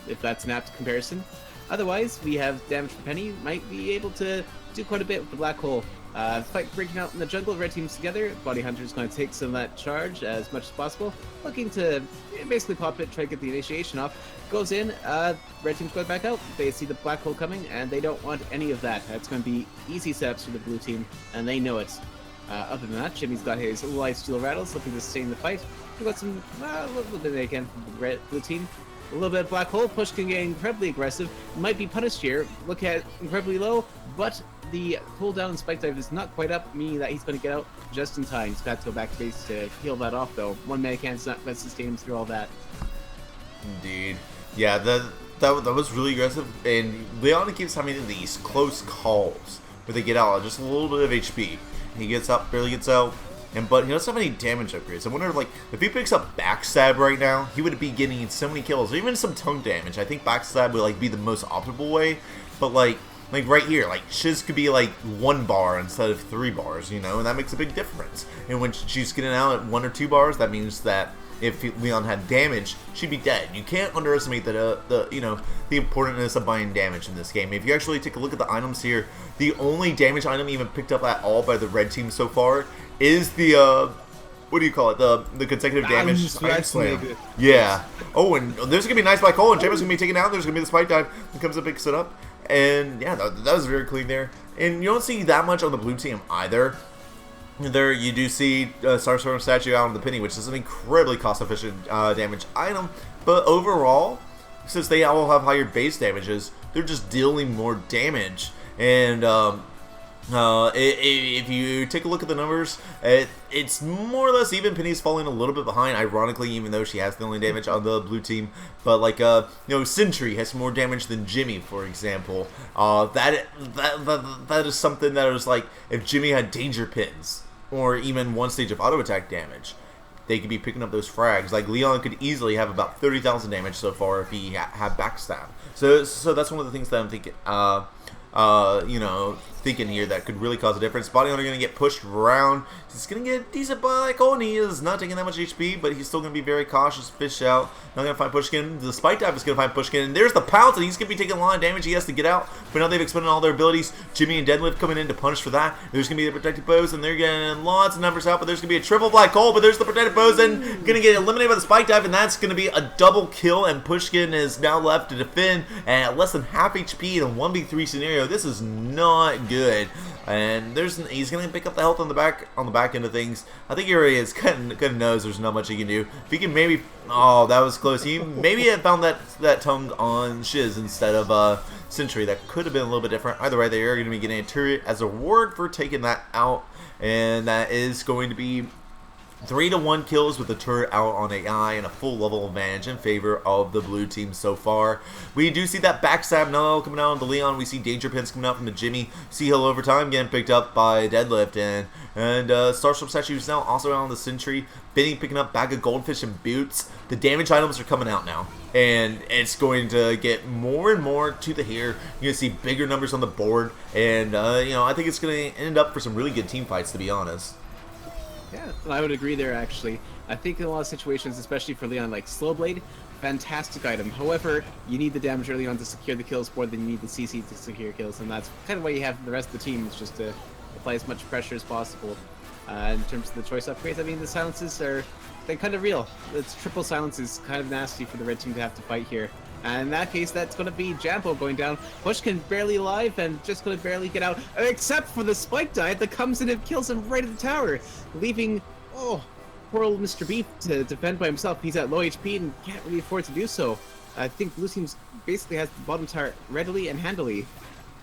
if that's an apt comparison. Otherwise, we have damage from Penny. Might be able to do quite a bit with the Black Hole. Fight breaking out in the jungle, red team's together. Body Hunter's going to take some of that charge as much as possible. Looking to basically pop it, try to get the initiation off. Goes in, red team's going back out. They see the Black Hole coming, and they don't want any of that. That's going to be easy setups for the blue team, and they know it. Other than that, Jimmy's got his light steel rattles, looking to stay in the fight. We've got some, a little bit again from the blue team. A little bit of Black Hole. Pushkin getting incredibly aggressive. Might be punished here. Look at incredibly low, but the cooldown and spike dive is not quite up, meaning that he's going to get out just in time. He's got to go back to base to heal that off, though. One mana can's not going to sustain him through all that. Indeed. Yeah, that was really aggressive, and Leon keeps having these close calls where they get out just a little bit of HP. He gets up, barely gets out, but he doesn't have any damage upgrades. I wonder, like, if he picks up Backstab right now, he would be getting so many kills, or even some tongue damage. I think Backstab would, like, be the most optimal way, but, like right here, like, Shiz could be, like, 1 bar instead of 3 bars, you know, and that makes a big difference. And when she's getting out at 1 or 2 bars, that means that if Leon had damage, she'd be dead. You can't underestimate the importance of buying damage in this game. If you actually take a look at the items here, the only damage item even picked up at all by the red team so far is the what do you call it? The consecutive damage Iron Slam. Yeah. Oh, and there's gonna be a nice Black Hole, and Jambo's gonna be taken out. There's gonna be the spike dive that comes up, picks it up, and yeah, that was very clean there. And you don't see that much on the blue team either. There you do see Starstorm Statue out on the Penny, which is an incredibly cost-efficient damage item. But overall, since they all have higher base damages, they're just dealing more damage. And if you take a look at the numbers, it's more or less even. Penny's falling a little bit behind, ironically, even though she has the only damage on the blue team. But like Sentry has more damage than Jimmy, for example. That is something that is like, if Jimmy had danger pins or even 1 stage of auto attack damage, they could be picking up those frags. Like Leon could easily have about 30,000 damage so far if he had backstab. So that's one of the things that I'm thinking. Thinking here that could really cause a difference. Body Hunter going to get pushed around. He's going to get a decent Black Hole, and he is not taking that much HP, but he's still going to be very cautious. Fish out. Not going to find Pushkin. The Spike Dive is going to find Pushkin, and there's the Pounce, and he's going to be taking a lot of damage. He has to get out, but now they've expended all their abilities. Jimmy and Deadlift coming in to punish for that. There's going to be the Protective Pose, and they're getting lots of numbers out, but there's going to be a triple Black Hole, but there's the Protective Pose, and going to get eliminated by the Spike Dive, and that's going to be a double kill, and Pushkin is now left to defend at less than half HP in a 1v3 scenario. This is not good. And he's gonna pick up the health on the back end of things. I think he already is kind of knows there's not much he can do. If he can maybe, oh, that was close. He maybe had found that tongue on Shiz instead of Sentry. That could have been a little bit different. Either way, they are going to be getting a turret as a reward for taking that out, and that is going to be 3-1 kills with the turret out on AI and a full level advantage in favor of the blue team so far. We do see that backstab null coming out on the Leon. We see danger pins coming out from the Jimmy. See Hill Overtime getting picked up by Deadlift, and Starstorm Statue is now also out on the Sentry. Benny picking up Bag of Goldfish and Boots. The damage items are coming out now, and it's going to get more and more to the hair. You're going to see bigger numbers on the board, and I think it's going to end up for some really good team fights, to be honest. Yeah, I would agree there, actually. I think in a lot of situations, especially for Leon, like Slowblade, fantastic item. However, you need the damage early on to secure the kills more than you need the CC to secure kills, and that's kind of why you have the rest of the team, is just to apply as much pressure as possible. In terms of the choice upgrades, I mean, the silences they're kind of real. It's triple silence is kind of nasty for the red team to have to fight here. And in that case, that's going to be Jambo going down. Pushkin barely alive and just going to barely get out, except for the spike dive that comes in and kills him right at the tower, leaving, poor old Mr. Beef to defend by himself. He's at low HP and can't really afford to do so. I think Blue Team basically has the bottom tower readily and handily.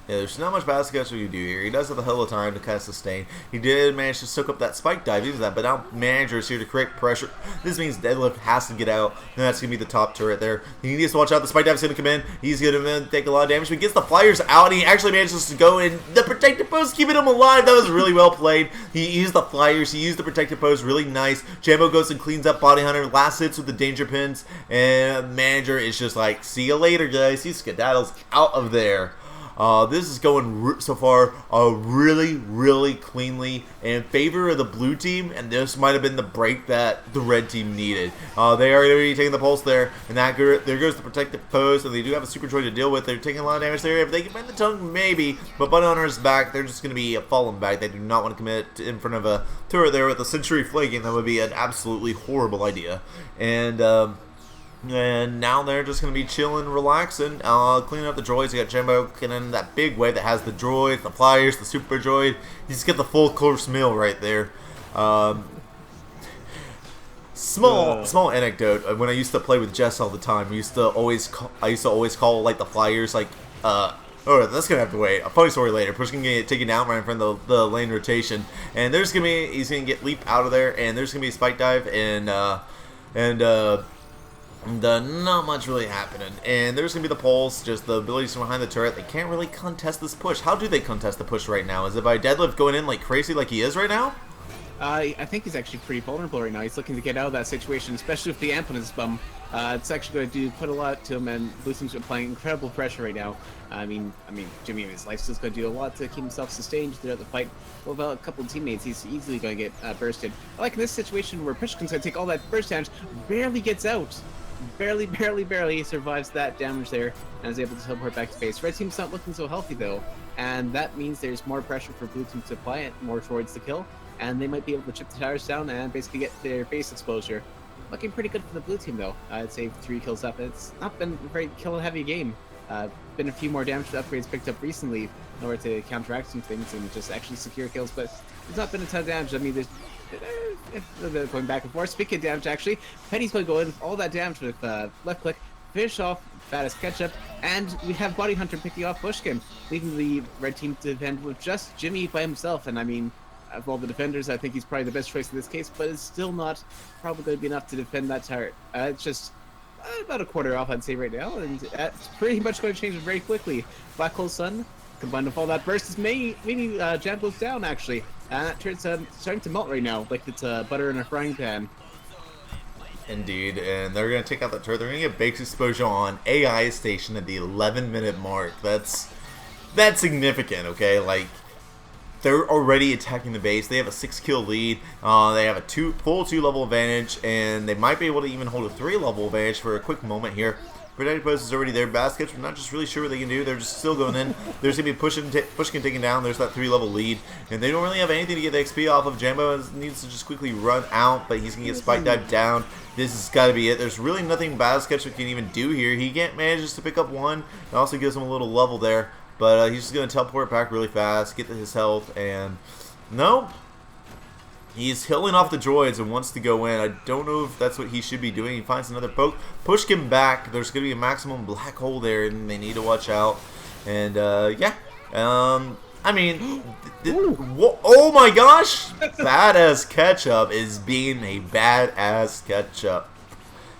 Yeah, there's not much basket catch we can do here. He does have a hell of a time to kind of sustain. He did manage to soak up that spike dive, use that, but now Manager is here to create pressure. This means Deadlift has to get out, and that's going to be the top turret there. He needs to watch out. The spike dive is going to come in. He's going to take a lot of damage, but he gets the flyers out, and he actually manages to go in. The protective post keeping him alive. That was really well played. He used the flyers. He used the protective post. Really nice. Jambo goes and cleans up Body Hunter. Last hits with the danger pins, and Manager is just like, see you later, guys. He skedaddles out of there. This is going so far really, really cleanly in favor of the blue team, and this might have been the break that the red team needed. They are already taking the pulse there, and there goes the protective post, and they do have a super droid to deal with. They're taking a lot of damage there. If they can find the tongue, maybe, but Body Hunter is back. They're just going to be falling back. They do not want to commit in front of a turret there with a Century flanking. That would be an absolutely horrible idea. And now they're just going to be chilling, relaxing, cleaning up the droids. You got Jimbo in that big wave that has the droids, the flyers, the super droid. You just get the full course meal right there. Small anecdote. When I used to play with Jess all the time, I used to always call like the flyers like oh, that's gonna have to wait. A funny story later. Push gonna get taken down right in front of the lane rotation, and he's gonna get leap out of there, and there's gonna be a spike dive, and not much really happening, and there's gonna be the pulse, just the abilities from behind the turret. They can't really contest this push. How do they contest the push right now? Is it by Deadlift going in like crazy like he is right now? I think he's actually pretty vulnerable right now. He's looking to get out of that situation, especially with the amp on his bum. It's actually going to do quite a lot to him, and Blue Team's applying incredible pressure right now. I mean, Jimmy, his lifesteal's going to do a lot to keep himself sustained throughout the fight. Well, about a couple of teammates, he's easily going to get bursted. I like in this situation where Pushkin's going to take all that burst damage, barely gets out. Barely survives that damage there and is able to teleport back to base. Red Team's not looking so healthy though, and that means there's more pressure for Blue Team to apply it, more droids to kill, and they might be able to chip the towers down and basically get their base exposure. Looking pretty good for the Blue Team though. I'd say 3 kills up. It's not been a very kill-heavy game. Been a few more damage upgrades picked up recently in order to counteract some things and just actually secure kills, but there's not been a ton of damage. I mean, there's going back and forth. Speaking of damage, actually, Penny's going to go in with all that damage with left click, finish off Fattest Ketchup, and we have Body Hunter picking off Pushkin, leaving the red team to defend with just Jimmy by himself. And I mean, of all the defenders, I think he's probably the best choice in this case, but it's still not probably going to be enough to defend that turret. It's just about a quarter off, I'd say, right now, and it's pretty much going to change very quickly. Black Hole Sun, combined with all that burst, is meaning Jambo's down, actually. And that turret's starting to melt right now, like it's butter in a frying pan. Indeed, and they're going to take out that turret. They're going to get base exposure on AI station at the 11-minute mark. That's significant, okay? Like, they're already attacking the base. They have a 6-kill lead. They have a full 2-level advantage, and they might be able to even hold a 3-level advantage for a quick moment here. Protective post is already there. Baskets, we're not just really sure what they can do. They're just still going in. There's going to be Pushkin taken down. There's that 3-level lead. And they don't really have anything to get the XP off of. Jambo needs to just quickly run out, but he's going to get spike dive down. This has got to be it. There's really nothing Baskets can even do here. He manages to pick up one. It also gives him a little level there. But he's just going to teleport back really fast, get to his health, and no. He's healing off the droids and wants to go in. I don't know if that's what he should be doing. He finds another poke. Push him back. There's going to be a maximum black hole there, and they need to watch out. And, yeah. I mean, oh my gosh! Badass Ketchup is being a badass Ketchup.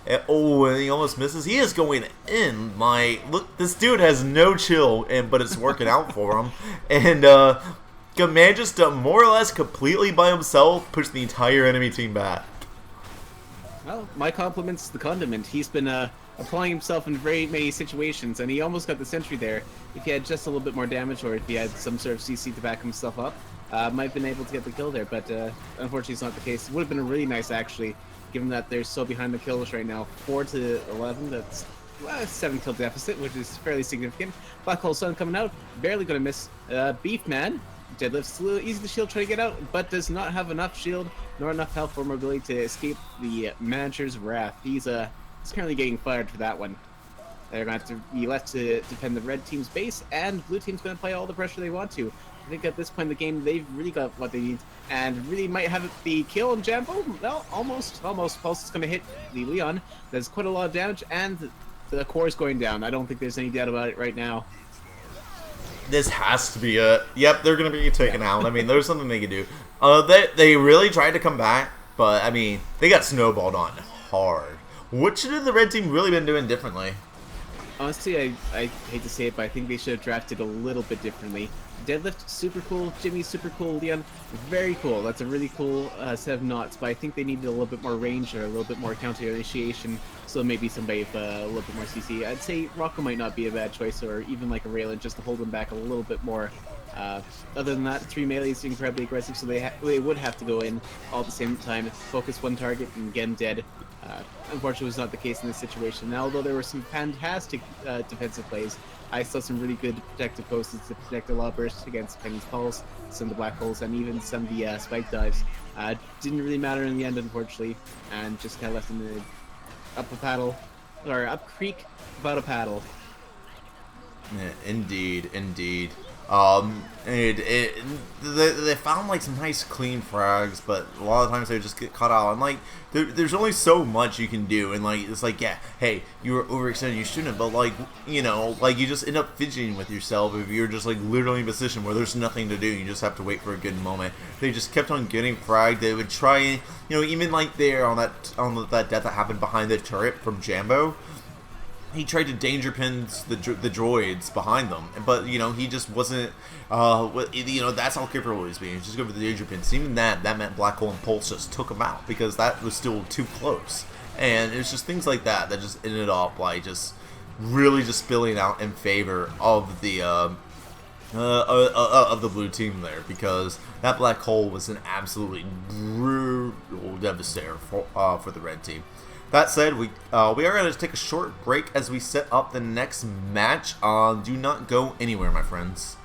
And, and he almost misses. He is going in. Look, this dude has no chill, but it's working out for him. And, manages to more or less completely by himself push the entire enemy team back. Well, my compliments to the Condiment. He's been applying himself in very many situations, and he almost got the sentry there. If he had just a little bit more damage, or if he had some sort of CC to back himself up, might have been able to get the kill there, but unfortunately it's not the case. It would have been really nice, actually, given that they're so behind the kills right now. 4-11, that's a 7-kill deficit, which is fairly significant. Black Hole Sun coming out, barely going to miss. Beef Man, Deadlift's a little easy to shield trying to get out, but does not have enough shield nor enough health or mobility to escape the manager's wrath. He's currently getting fired for that one. They're going to have to be left to defend the red team's base, and blue team's going to play all the pressure they want to. I think at this point in the game, they've really got what they need, and really might have the kill on Jambo. Well, almost. Pulse is going to hit the Leon. There's quite a lot of damage, and the core is going down. I don't think there's any doubt about it right now. This has to be it. Yep, they're gonna be taken out. I mean, there's something they can do. They really tried to come back, but I mean, they got snowballed on hard. What should have the red team really been doing differently? Honestly, I hate to say it, but I think they should have drafted a little bit differently. Deadlift, super cool. Jimmy, super cool. Leon, very cool. That's a really cool set of knots, but I think they needed a little bit more range or a little bit more counter initiation, so maybe somebody with a little bit more CC. I'd say Rocco might not be a bad choice, or even like a Raylan, just to hold them back a little bit more. Other than that, 3 melee is incredibly aggressive, so they would have to go in all at the same time, focus one target, and get him dead. Unfortunately, was not the case in this situation. Now, although there were some fantastic defensive plays, I saw some really good protective posts to protect the lob burst against Penny's Pulse, some of the black holes, and even some of the spike dives. Didn't really matter in the end, unfortunately, and just kind of left him in the up creek, about a paddle. Yeah, indeed, indeed. They found like some nice clean frags, but a lot of times they just get caught out. And like, there's only so much you can do. And like, it's like, yeah, hey, you were overextended, you shouldn't have. But like, you know, like you just end up fidgeting with yourself if you're just like literally in a position where there's nothing to do. You just have to wait for a good moment. They just kept on getting fragged. They would try, you know, even like there on that death that happened behind the turret from Jambo. He tried to danger pin the droids behind them, but you know he just wasn't. You know, that's how capable he was being. Just go for the danger pins. Even that meant Black Hole and Pulse just took him out because that was still too close. And it's just things like that that just ended up like just really just spilling out in favor of the blue team there, because that Black Hole was an absolutely brutal devastator for the red team. That said, we are going to take a short break as we set up the next match. Do not go anywhere, my friends.